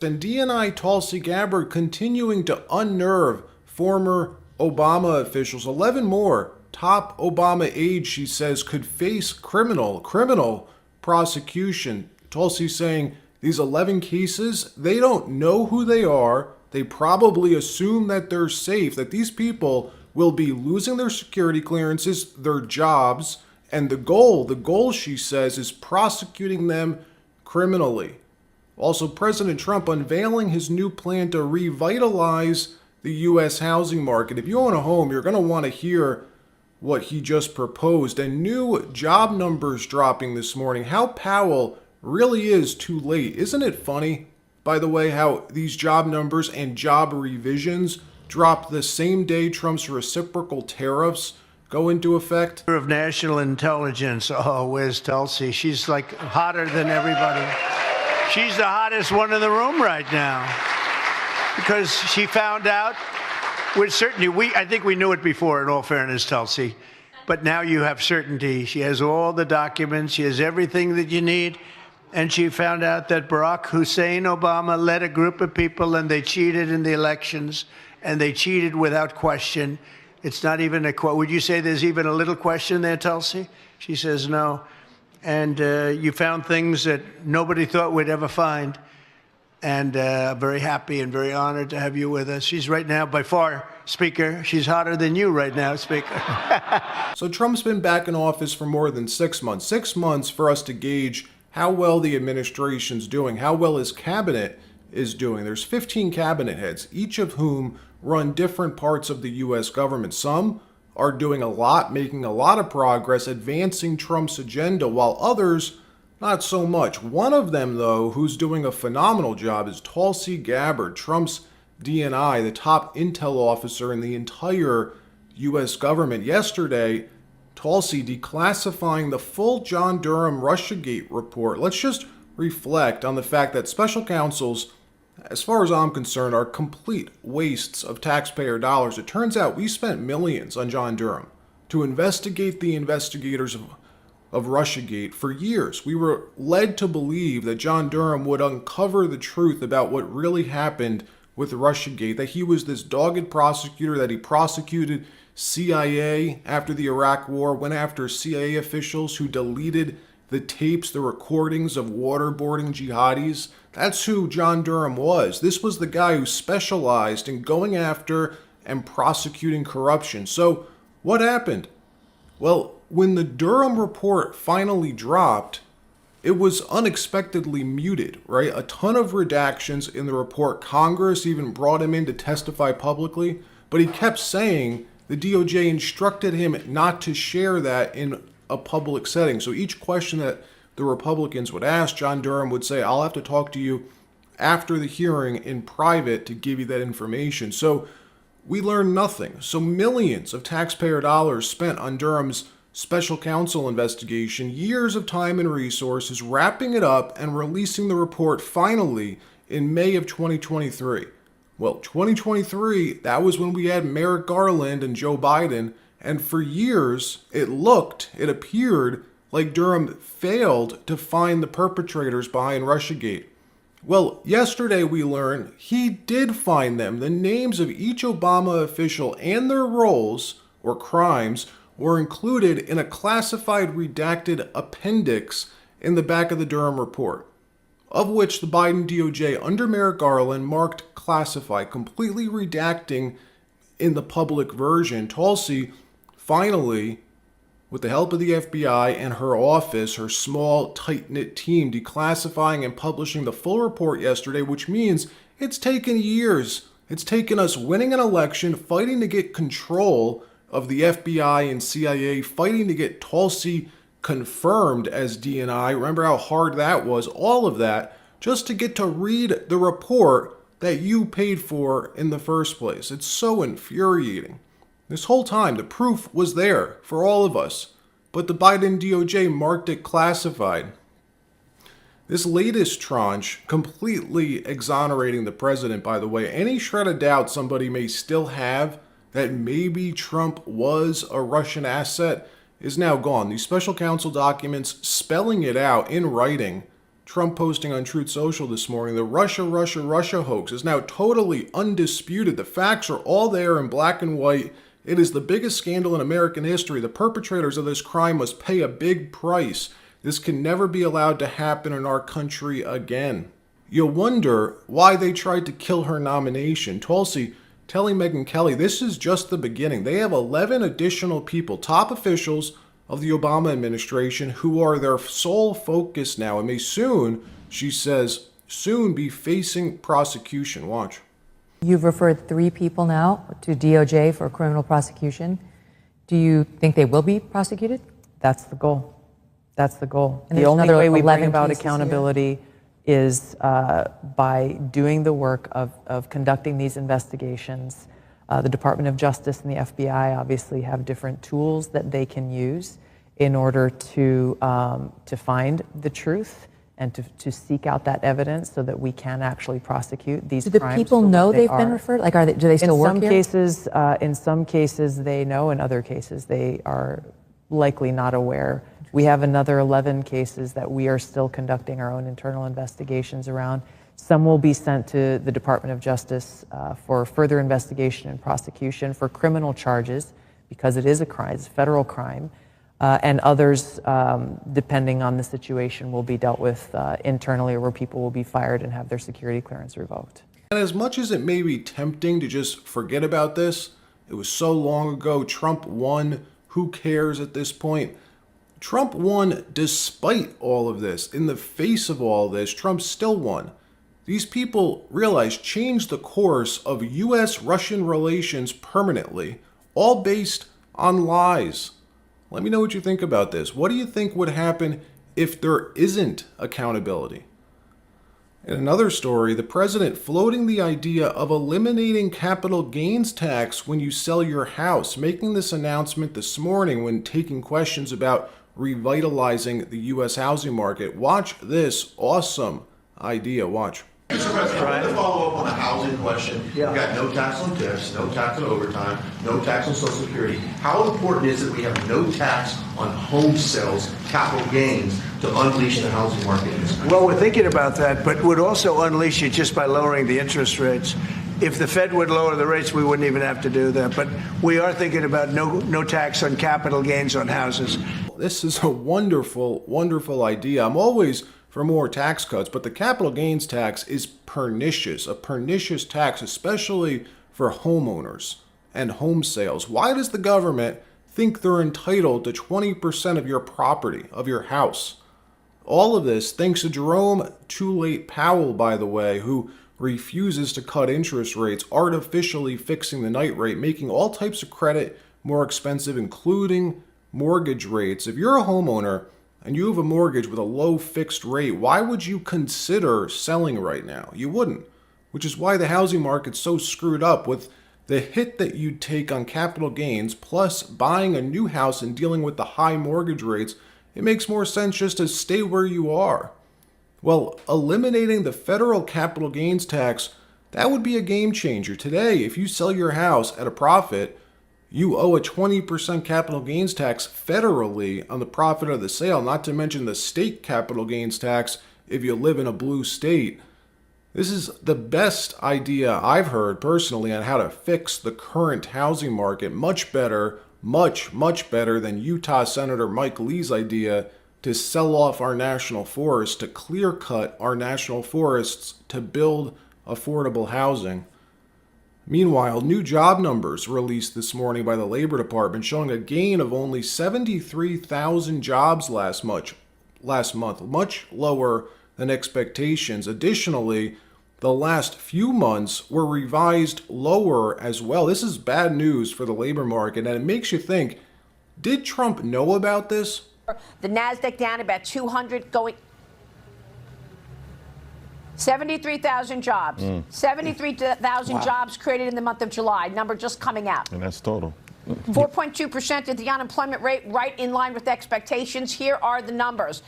And DNI Tulsi Gabbard continuing to unnerve former Obama officials. 11 more top Obama aides, she says, could face criminal prosecution. Tulsi saying these 11 cases, they don't know who they are. They probably assume that they're safe, that these people will be losing their security clearances, their jobs, and the goal, she says, is prosecuting them criminally. Also, President Trump unveiling his new plan to revitalize the U.S. housing market. If you own a home, you're going to want to hear what he just proposed. And new job numbers dropping this morning. How Powell really is too late. Isn't it funny, by the way, how these job numbers and job revisions dropped the same day Trump's reciprocal tariffs go into effect? Of national intelligence. Oh, where's Tulsi? She's like hotter than everybody. She's the hottest one in the room right now because she found out with certainty. I think we knew it before, in all fairness, Tulsi, but now you have certainty. She has all the documents. She has everything that you need. And she found out that Barack Hussein Obama led a group of people and they cheated in the elections, and they cheated without question. It's not even a quote. Would you say there's even a little question there, Tulsi? She says no. And you found things that nobody thought we'd ever find. And I'm very happy and very honored to have you with us. She's right now, by far, Speaker, she's hotter than you right now, Speaker. So Trump's been back in office for more than 6 months. 6 months for us to gauge how well the administration's doing, how well his cabinet is doing. There's 15 cabinet heads, each of whom run different parts of the U.S. government. Some are doing a lot, making a lot of progress, advancing Trump's agenda, while others, not so much. One of them, though, who's doing a phenomenal job is Tulsi Gabbard, Trump's DNI, the top intel officer in the entire U.S. government. Yesterday, Tulsi declassifying the full John Durham Russiagate report. Let's just reflect on the fact that special counsels, as far as I'm concerned, are complete wastes of taxpayer dollars. It turns out we spent millions on John Durham to investigate the investigators of Russiagate for years. We were led to believe that John Durham would uncover the truth about what really happened with Russiagate, that he was this dogged prosecutor, that he prosecuted CIA after the Iraq War, went after CIA officials who deleted the tapes, the recordings of waterboarding jihadis. That's who John Durham was. This was the guy who specialized in going after and prosecuting corruption. So what happened? Well, when the Durham report finally dropped, it was unexpectedly muted, right? A ton of redactions in the report. Congress even brought him in to testify publicly, but he kept saying the DOJ instructed him not to share that in a public setting. So each question that the Republicans would ask, John Durham would say, I'll have to talk to you after the hearing in private to give you that information. So we learned nothing. So millions of taxpayer dollars spent on Durham's special counsel investigation, years of time and resources, wrapping it up and releasing the report finally in May of 2023. Well, 2023, that was when we had Merrick Garland and Joe Biden, and for years it appeared like Durham failed to find the perpetrators behind Russiagate. Well, yesterday we learned he did find them. The names of each Obama official and their roles or crimes were included in a classified redacted appendix in the back of the Durham report, of which the Biden DOJ under Merrick Garland marked classified, completely redacting in the public version. Tulsi finally, with the help of the FBI and her office, her small, tight-knit team, declassifying and publishing the full report yesterday, which means it's taken years. It's taken us winning an election, fighting to get control of the FBI and CIA, fighting to get Tulsi confirmed as DNI. Remember how hard that was? All of that just to get to read the report that you paid for in the first place. It's so infuriating. This whole time, the proof was there for all of us, but the Biden DOJ marked it classified. This latest tranche, completely exonerating the president, by the way. Any shred of doubt somebody may still have that maybe Trump was a Russian asset is now gone. These special counsel documents spelling it out in writing. Trump posting on Truth Social this morning, the Russia hoax is now totally undisputed. The facts are all there in black and white. It is the biggest scandal in American history. The perpetrators of this crime must pay a big price. This can never be allowed to happen in our country again. You'll wonder why they tried to kill her nomination. Tulsi telling Megyn Kelly, this is just the beginning. They have 11 additional people, top officials of the Obama administration, who are their sole focus now and may soon, she says, soon be facing prosecution. Watch. You've referred 3 people now to DOJ for criminal prosecution. Do you think they will be prosecuted? That's the goal. That's the goal. And the only way we bring 11 about cases accountability is by doing the work of conducting these investigations. The Department of Justice and the FBI obviously have different tools that they can use in order to find the truth and to seek out that evidence so that we can actually prosecute these crimes. Do the people know they've been referred? Like, do they still work here? In some cases, they know. In other cases, they are likely not aware. We have another 11 cases that we are still conducting our own internal investigations around. Some will be sent to the Department of Justice for further investigation and prosecution for criminal charges, because it is a crime, it's a federal crime. And others, depending on the situation, will be dealt with internally, or where people will be fired and have their security clearance revoked. And as much as it may be tempting to just forget about this, it was so long ago, Trump won, who cares at this point? Trump won despite all of this. In the face of all this, Trump still won. These people realized changed the course of U.S.-Russian relations permanently, all based on lies. Let me know what you think about this. What do you think would happen if there isn't accountability? In another story, the president floating the idea of eliminating capital gains tax when you sell your house, making this announcement this morning when taking questions about revitalizing the U.S. housing market. Watch this awesome idea. Watch. Mr. President, I want to follow up on the housing question. Yeah. We've got no tax on tips, no tax on overtime, no tax on Social Security. How important is it we have no tax on home sales, capital gains, to unleash the housing market in this country? Well, we're thinking about that, but would also unleash it just by lowering the interest rates. If the Fed would lower the rates, we wouldn't even have to do that. But we are thinking about no tax on capital gains on houses. This is a wonderful, wonderful idea. I'm always for more tax cuts, but the capital gains tax is pernicious, a pernicious tax, especially for homeowners and home sales. Why does the government think they're entitled to 20% of your property, of your house? All of this thanks to Jerome Too Late Powell, by the way, who refuses to cut interest rates, artificially fixing the night rate, making all types of credit more expensive, including mortgage rates. If you're a homeowner and you have a mortgage with a low fixed rate, why would you consider selling right now? You wouldn't, which is why the housing market's so screwed up with the hit that you'd take on capital gains, plus buying a new house and dealing with the high mortgage rates. It makes more sense just to stay where you are. Well, eliminating the federal capital gains tax, that would be a game changer. Today, if you sell your house at a profit, you owe a 20% capital gains tax federally on the profit of the sale, not to mention the state capital gains tax if you live in a blue state. This is the best idea I've heard personally on how to fix the current housing market. Much better, much better than Utah Senator Mike Lee's idea to sell off our national forests, to clear cut our national forests to build affordable housing. Meanwhile, new job numbers released this morning by the Labor Department showing a gain of only 73,000 jobs last month, much lower than expectations. Additionally, the last few months were revised lower as well. This is bad news for the labor market, and it makes you think, did Trump know about this? The NASDAQ down about 200 going. 73,000 jobs. 73,000 jobs created in the month of July. Number just coming out. And that's total. 4.2% is the unemployment rate, right in line with expectations. Here are the numbers.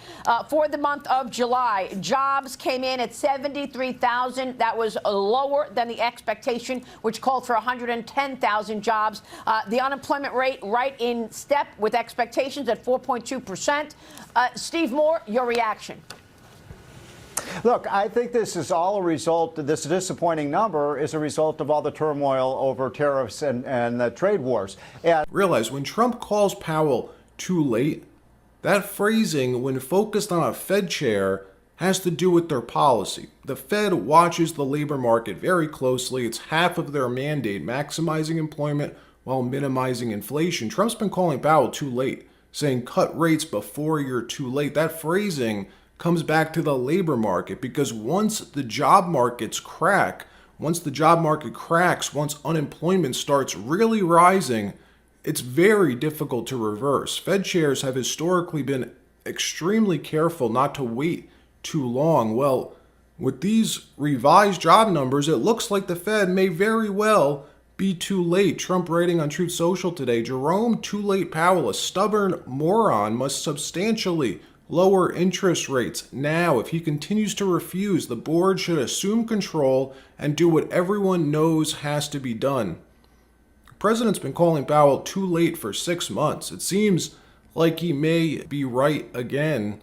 For the month of July, jobs came in at 73,000. That was lower than the expectation, which called for 110,000 jobs. The unemployment rate right in step with expectations at 4.2%. Steve Moore, your reaction. Look, I think this is all a result, this disappointing number is a result of all the turmoil over tariffs and the trade wars. And Realize when Trump calls Powell too late, that phrasing, when focused on a Fed chair, has to do with their policy. The Fed watches the labor market very closely. It's half of their mandate, maximizing employment while minimizing inflation. Trump's been calling Powell too late, saying cut rates before you're too late. That phrasing comes back to the labor market, because once the job markets crack, once unemployment starts really rising, it's very difficult to reverse. Fed chairs have historically been extremely careful not to wait too long. Well, with these revised job numbers, it looks like the Fed may very well be too late. Trump writing on Truth Social today, Jerome Too Late Powell, a stubborn moron, must substantially lower interest rates now. If he continues to refuse, the board should assume control and do what everyone knows has to be done. The president's been calling Powell too late for 6 months. It seems like he may be right again.